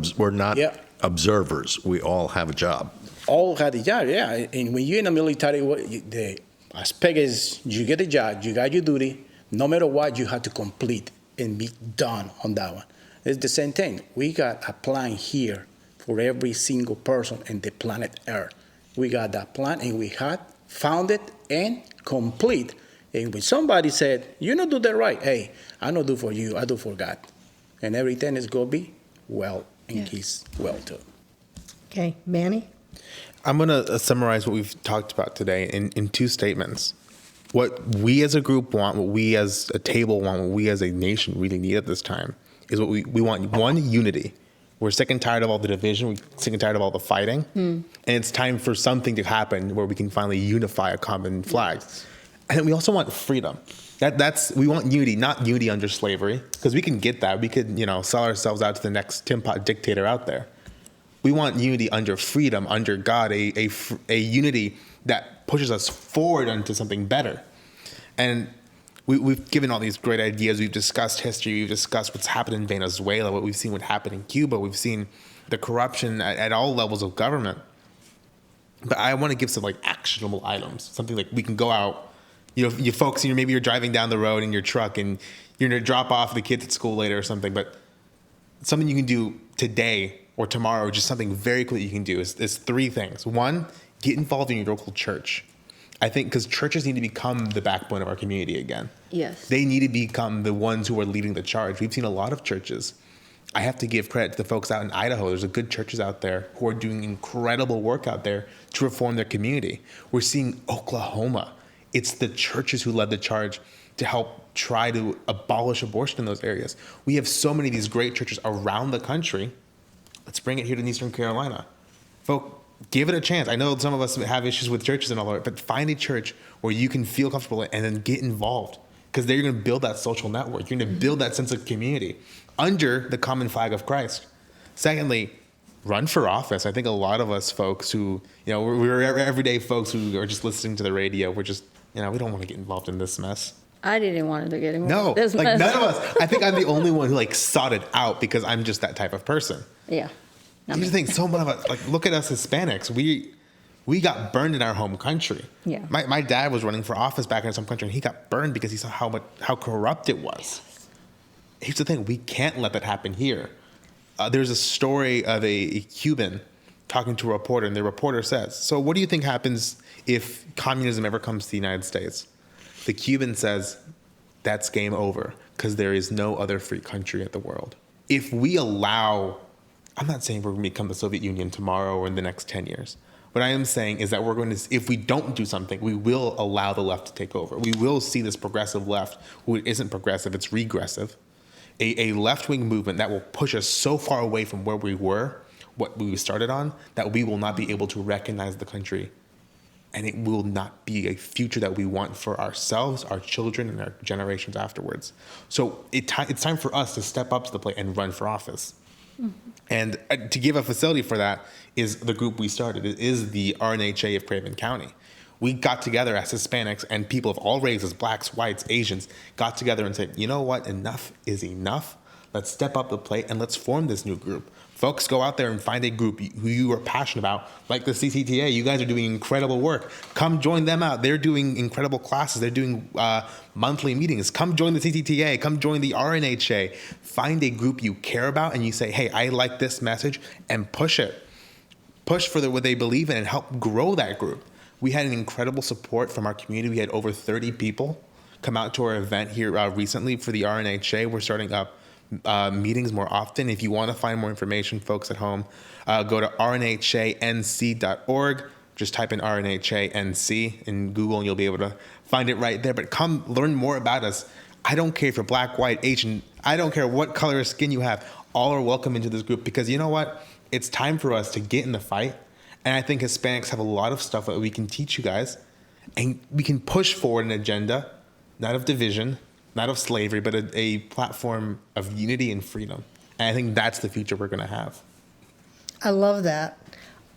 observers. We all have a job. All have a job, yeah. And when you're in the military, the aspect is you get a job, you got your duty. No matter what, you have to complete and be done on that one. It's the same thing. We got a plan here for every single person in the planet Earth. We got that plan, and we had found it and complete. And when somebody said, you don't do that right, hey, I don't do for you, I do for God. And everything is going to be well in His will too. Okay, Manny? I'm going to summarize what we've talked about today in two statements. What we as a group want, what we as a table want, what we as a nation really need at this time is what we want. One, unity. We're sick and tired of all the division. We're sick and tired of all the fighting. And it's time for something to happen where we can finally unify a common flag. Yes. And then we also want freedom. We want unity, not unity under slavery, because we can get that. We could, sell ourselves out to the next Tin Pot dictator out there. We want unity under freedom, under God, a unity that pushes us forward into something better. And we've given all these great ideas. We've discussed history. We've discussed what's happened in Venezuela, what we've seen what happened in Cuba. We've seen the corruption at all levels of government. But I want to give some actionable items, something like we can go out. You folks, maybe you're driving down the road in your truck and you're going to drop off the kids at school later or something. But something you can do today or tomorrow, just something very quick you can do is three things. One, get involved in your local church. I think because churches need to become the backbone of our community again. Yes. They need to become the ones who are leading the charge. We've seen a lot of churches. I have to give credit to the folks out in Idaho. There's good churches out there who are doing incredible work out there to reform their community. We're seeing Oklahoma. It's the churches who led the charge to help try to abolish abortion in those areas. We have so many of these great churches around the country. Let's bring it here to Eastern Carolina. Folks, give it a chance. I know some of us have issues with churches and all that, but find a church where you can feel comfortable and then get involved, because they're going to build that social network. You're going to build that sense of community under the common flag of Christ. Secondly, run for office. I think a lot of us folks who, we're everyday folks who are just listening to the radio. We're just, we don't want to get involved in this mess. I didn't want to get involved. No, in this mess. None of us. I think I'm the only one who sought it out because I'm just that type of person. Yeah. Here's the thing, so many of us, look at us Hispanics. We got burned in our home country. Yeah. My dad was running for office back in some country, and he got burned because he saw how corrupt it was. Yes. Here's the thing, we can't let that happen here. There's a story of a Cuban talking to a reporter, and the reporter says, so what do you think happens if communism ever comes to the United States? The Cuban says, that's game over, because there is no other free country in the world. If we allow, I'm not saying we're going to become the Soviet Union tomorrow or in the next 10 years. What I am saying is that if we don't do something, we will allow the left to take over. We will see this progressive left, who isn't progressive, it's regressive, a left-wing movement that will push us so far away from where we were, what we started on, that we will not be able to recognize the country. And it will not be a future that we want for ourselves, our children, and our generations afterwards. So it's time for us to step up to the plate and run for office. Mm-hmm. And to give a facility for that is the group we started. It is the RNHA of Craven County. We got together as Hispanics and people of all races, blacks, whites, Asians, got together and said, you know what, enough is enough. Let's step up the plate and let's form this new group. Folks, go out there and find a group who you are passionate about, like the CCTA. You guys are doing incredible work. Come join them out. They're doing incredible classes. They're doing monthly meetings. Come join the CCTA. Come join the RNHA. Find a group you care about and you say, hey, I like this message, and push it. Push for what they believe in and help grow that group. We had an incredible support from our community. We had over 30 people come out to our event here recently for the RNHA. We're starting up meetings more often. If you want to find more information, folks at home, go to rnhanc.org. Just type in RNHANC in Google and you'll be able to find it right there. But come learn more about us. I don't care if you're black, white, Asian. I don't care what color of skin you have. All are welcome into this group, because you know what? It's time for us to get in the fight. And I think Hispanics have a lot of stuff that we can teach you guys. And we can push forward an agenda, not of division, not of slavery, but a platform of unity and freedom. And I think that's the future we're going to have. I love that.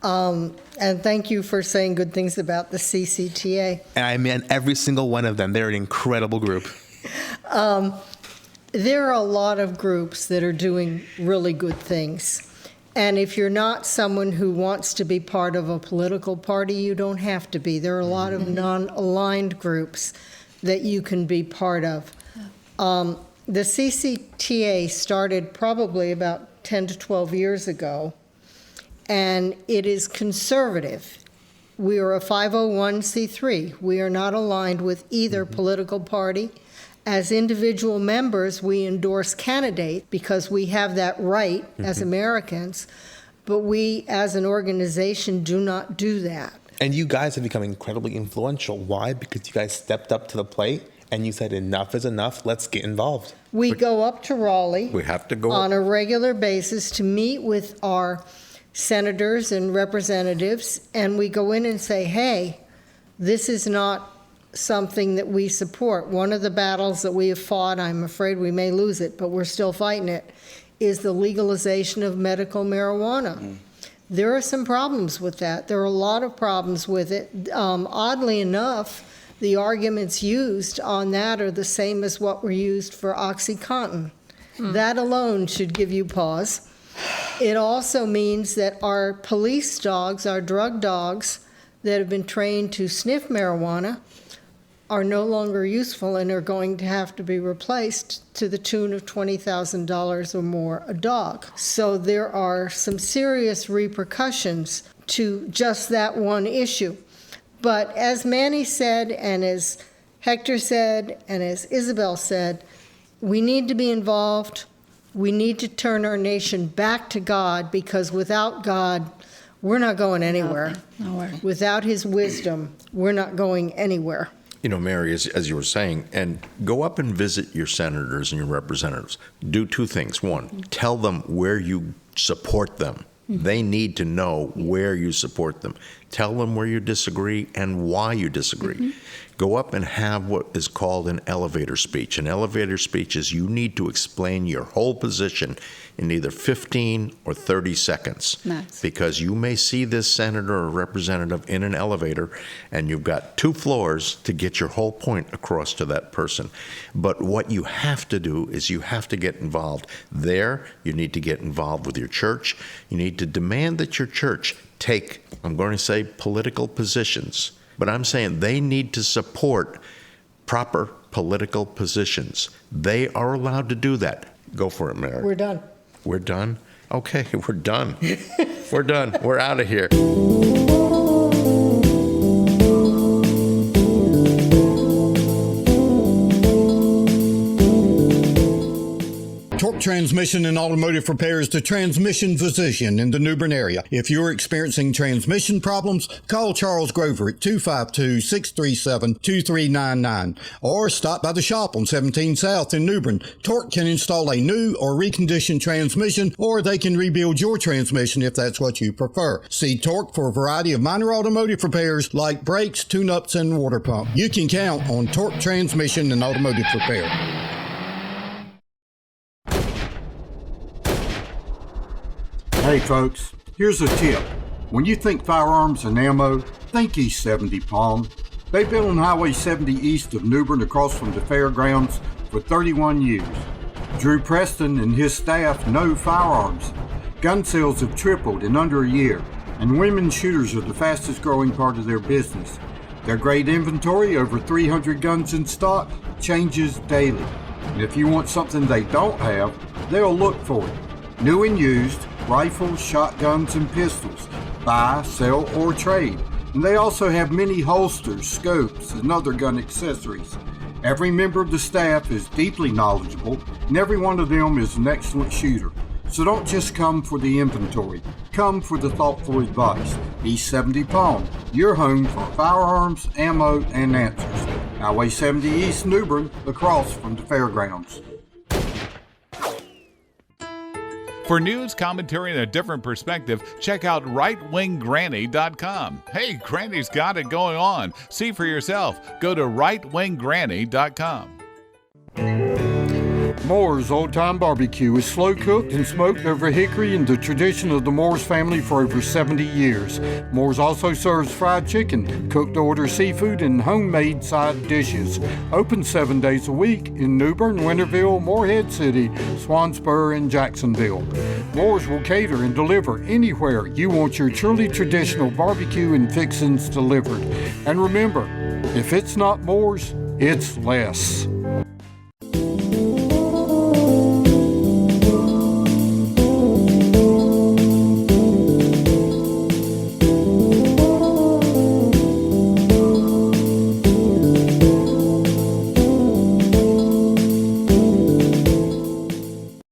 And thank you for saying good things about the CCTA. And I meant every single one of them. They're an incredible group. There are a lot of groups that are doing really good things. And if you're not someone who wants to be part of a political party, you don't have to be. There are a lot of non-aligned groups that you can be part of. The CCTA started probably about 10 to 12 years ago, and it is conservative. We are a 501c3. We are not aligned with either political party. As individual members, we endorse candidates because we have that right as Americans, but we as an organization do not do that. And you guys have become incredibly influential. Why? Because you guys stepped up to the plate and you said enough is enough, let's get involved. We go up to Raleigh We have to go. on a regular basis to meet with our senators and representatives, and we go in and say, hey, this is not something that we support. One of the battles that we have fought, I'm afraid we may lose it, but we're still fighting it, is the legalization of medical marijuana. There are some problems with that. There are a lot of problems with it. Oddly enough, the arguments used on that are the same as what were used for OxyContin. That alone should give you pause. It also means that our police dogs, our drug dogs that have been trained to sniff marijuana are no longer useful and are going to have to be replaced to the tune of $20,000 or more a dog. So there are some serious repercussions to just that one issue. But as Manny said, and as Hector said, and as Isabel said, we need to be involved. We need to turn our nation back to God, because without God, we're not going anywhere. Nowhere. Without his wisdom, we're not going anywhere. You know, Mary, as you were saying, and go up and visit your senators and your representatives. Do two things. One, tell them where you support them. They need to know where you support them. Tell them where you disagree and why you disagree. Go up and have what is called an elevator speech. An elevator speech is you need to explain your whole position in either 15 or 30 seconds. Nice. Because you may see this senator or representative in an elevator and you've got 2 floors to get your whole point across to that person. But what you have to do is you have to get involved there. You need to get involved with your church. You need to demand that your church take, I'm going to say, political positions. But I'm saying they need to support proper political positions. They are allowed to do that. Go for it, Mary. We're done. We're done? Okay, we're done. We're done. We're out of here. Torque Transmission and Automotive Repair is the transmission physician in the New Bern area. If you're experiencing transmission problems, call Charles Grover at 252-637-2399 or stop by the shop on 17 South in New Bern. Torque can install a new or reconditioned transmission, or they can rebuild your transmission if that's what you prefer. See Torque for a variety of minor automotive repairs like brakes, tune-ups, and water pump. You can count on Torque Transmission and Automotive Repair. Hey folks, here's a tip. When you think firearms and ammo, think East 70 Palm. They've been on Highway 70 east of New Bern across from the fairgrounds for 31 years. Drew Preston and his staff know firearms. Gun sales have tripled in under a year, and women shooters are the fastest growing part of their business. Their great inventory, over 300 guns in stock, changes daily. And if you want something they don't have, they'll look for it. New and used, rifles, shotguns, and pistols. Buy, sell, or trade. And they also have many holsters, scopes, and other gun accessories. Every member of the staff is deeply knowledgeable, and every one of them is an excellent shooter. So don't just come for the inventory. Come for the thoughtful advice. East 70 Palm, your home for firearms, ammo, and answers. Highway 70 East, New Bern, across from the fairgrounds. For news, commentary, and a different perspective, check out rightwinggranny.com. Hey, Granny's got it going on. See for yourself. Go to rightwinggranny.com. Moore's Old Time Barbecue is slow cooked and smoked over hickory in the tradition of the Moore's family for over 70 years. Moore's also serves fried chicken, cooked to order seafood, and homemade side dishes. Open 7 days a week in New Bern, Winterville, Morehead City, Swansboro, and Jacksonville. Moore's will cater and deliver anywhere you want your truly traditional barbecue and fixings delivered. And remember, if it's not Moore's, it's less.